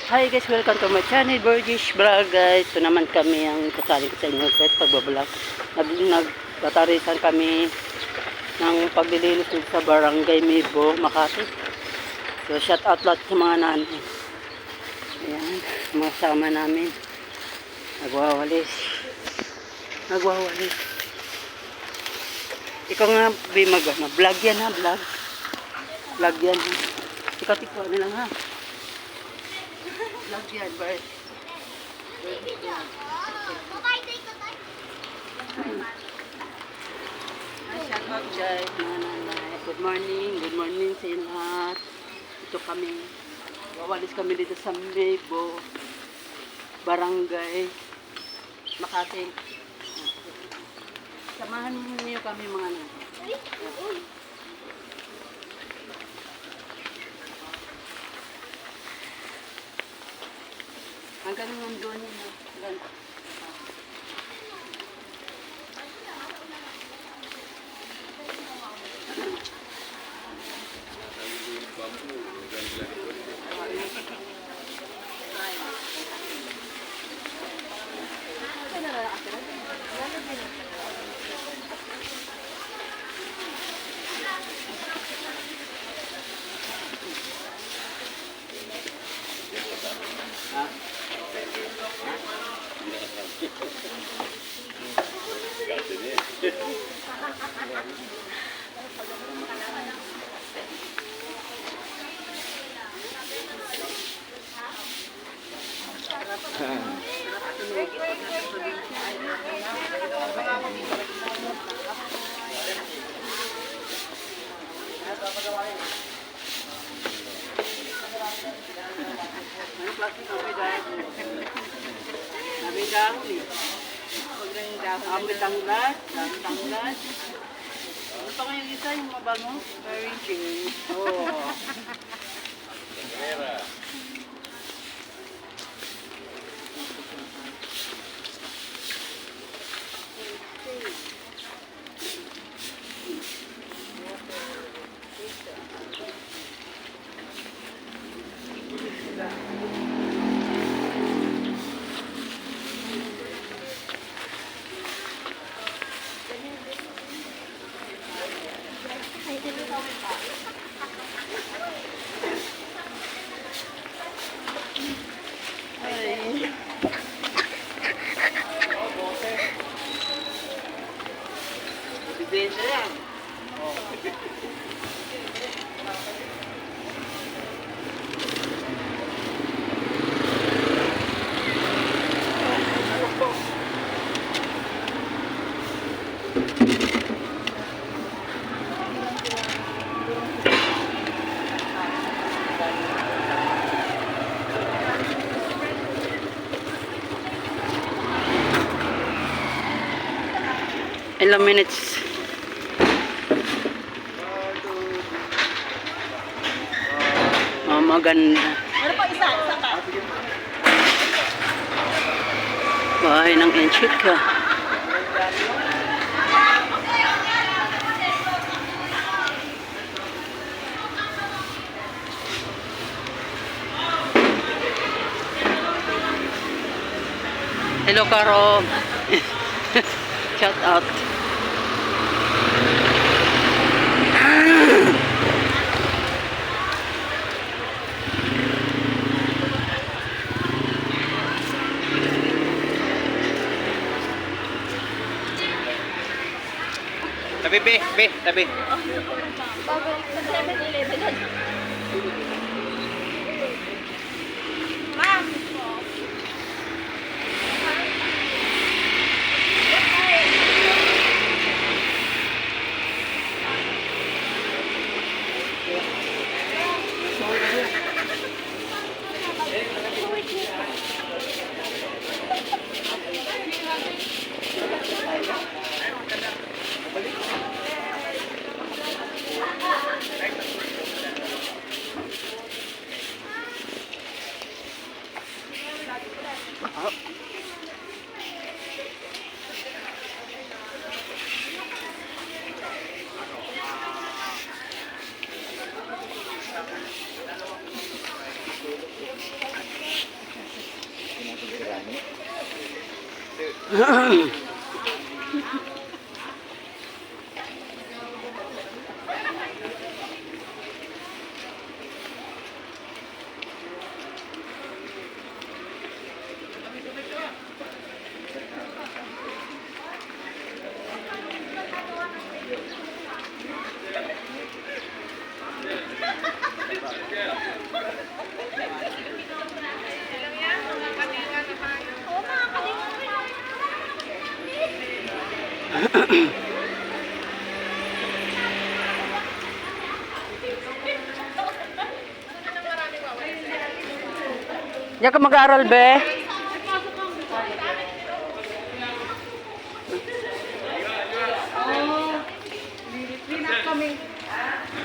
Hi guys, welcome to my channel, Burgish Vlog guys. Ito naman kami ang kasali ko sa inyo guys, pagbablog. Nagtatarisan kami ng paglilinis dito sa Barangay Mibo, Makati. So shout out lahat sa mga nanay. Ayan, mga sama namin. Nagwawalis. Ikaw nga, Bimag, vlog yan ha, vlog. Vlog yan ha. Ikaw tikwa na lang ha. Vlog yan, bye. Shout out guys, mga nanay. Good morning sa inyo lahat. Ito kami. Wawalis kami dito sa Mibo, Barangay Makati. Samahan niyo kami mga nanay. Hanggang nandun yun. Tanglas. Ito nga yung isa, yung mabango. Very ching. Oh. Ilang minutes? Oh, maganda. Ano pa isa? Isa pa? Bahay ng enchit ka. Hello, Karo. Shout out. Tabi. Ma'am! Diyan ka mag-aaral, be?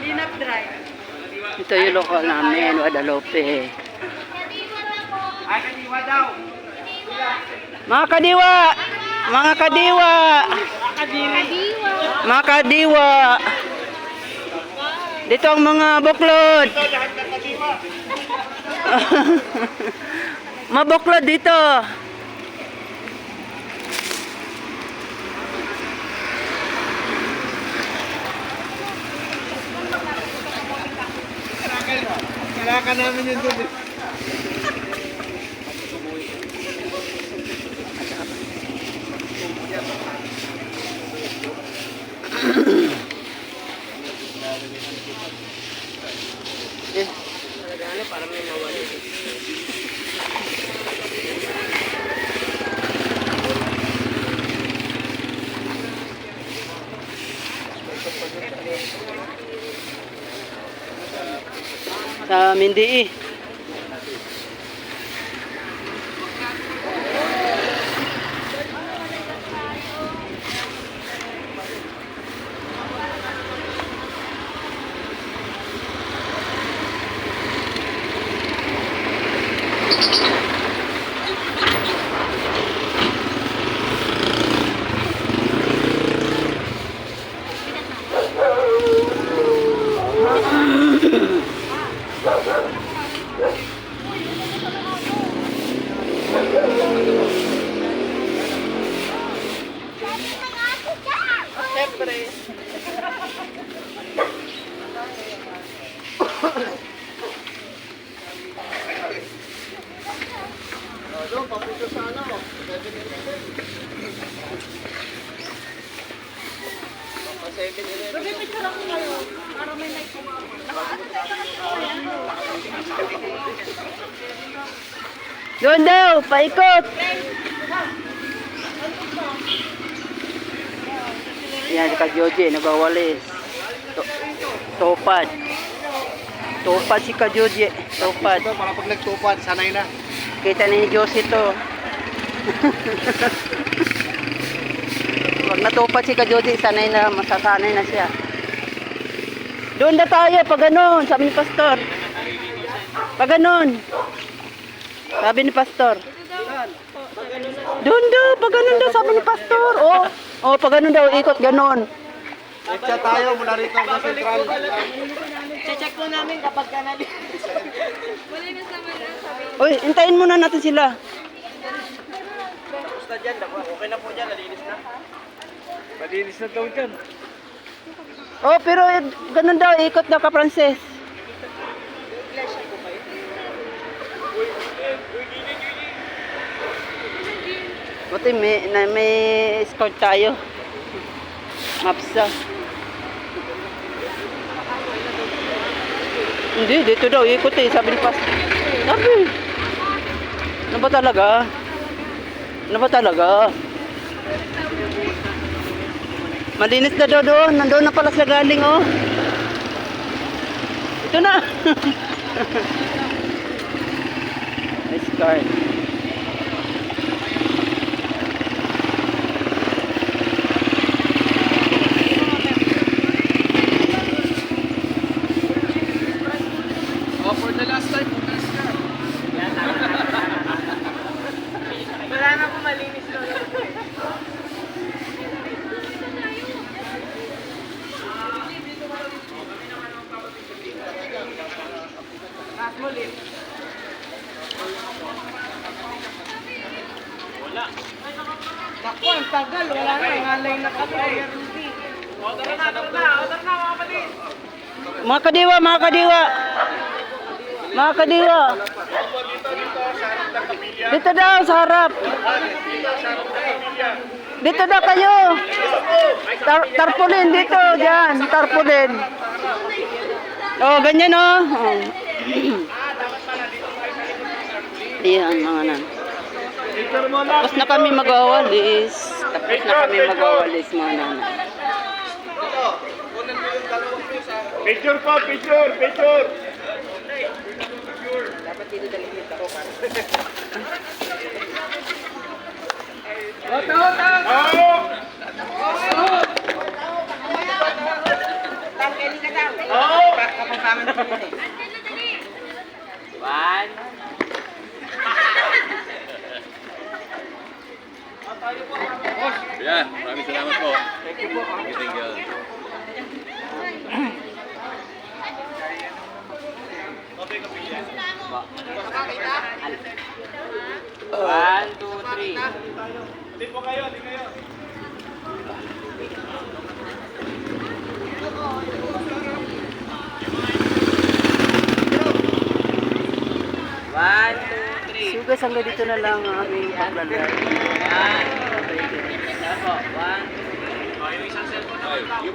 Linap drive. Ito yung lokal namin, Guadalupe. Ay, kaniwa daw. Mga kadiwa! Mga kadiwa! Mga kadiwa! Dito ang mga buklod! Mga buklod dito! Kailangan namin yun doon. Para may nawali. Sa Mindi. Doon daw, paikot. Yan, si Kajoji, nagwawalis. Tupad. Tupad si Kajoji. Tupad. Ito, para pag nagtupad, sanay na. Kita ni Josie to. Pag natupad si Kajoji, sanay na, masasanay na siya. Doon na tayo, pag ganun, sabi ni Pastor. Pag ganun. Sabi ni Pastor. Doon daw, pag ganun daw, sabi ni Pastor. Oh, pag ganun daw, ikot ganun. Extra tayo mula rito sa Central. Check po namin kapag ka namin. Uy, hintayin muna natin sila. Basta dyan, okay na po dyan, nalinis na. Malinis na daw dyan. Oh, pero ganun daw, ikot daw ka, Frances. Buti may escort tayo. Mapsa. Hindi, dito daw, ikot eh, sabi ni Pas. Sabi. Ano ba talaga? Ano ba talaga? Malinis na daw doon. Nandoon na pala siya galing, oh. Ito na. Escort. For the last time, putas ka. Wala na po malinis na. Naku, ang tagal. Wala na. Ngalay na kami. Kuya Rudy. Order na mga kapatid. Mga kadiwa, mga kadiwa. Mga kadiwa. Dito daw sa harap. Dito daw kayo. Tarpulin dito, dyan. Tarpulin. Oh, ganyan oh. Oh. Ayan, mga nan. Tapos na kami mag-awalis. Tapos na kami mag-awalis, mga nan. Picture po, picture, picture. Tangkeli ka daw. Kapampaman ko yun eh. One. Yan, maraming salamat po. Thank you po. Thank you. One, two, three. Di po kayo, di kayo. One, two, three. So guys, hanggang dito na lang ang aming paglalaro. One, two, three. One, two, three. Ay,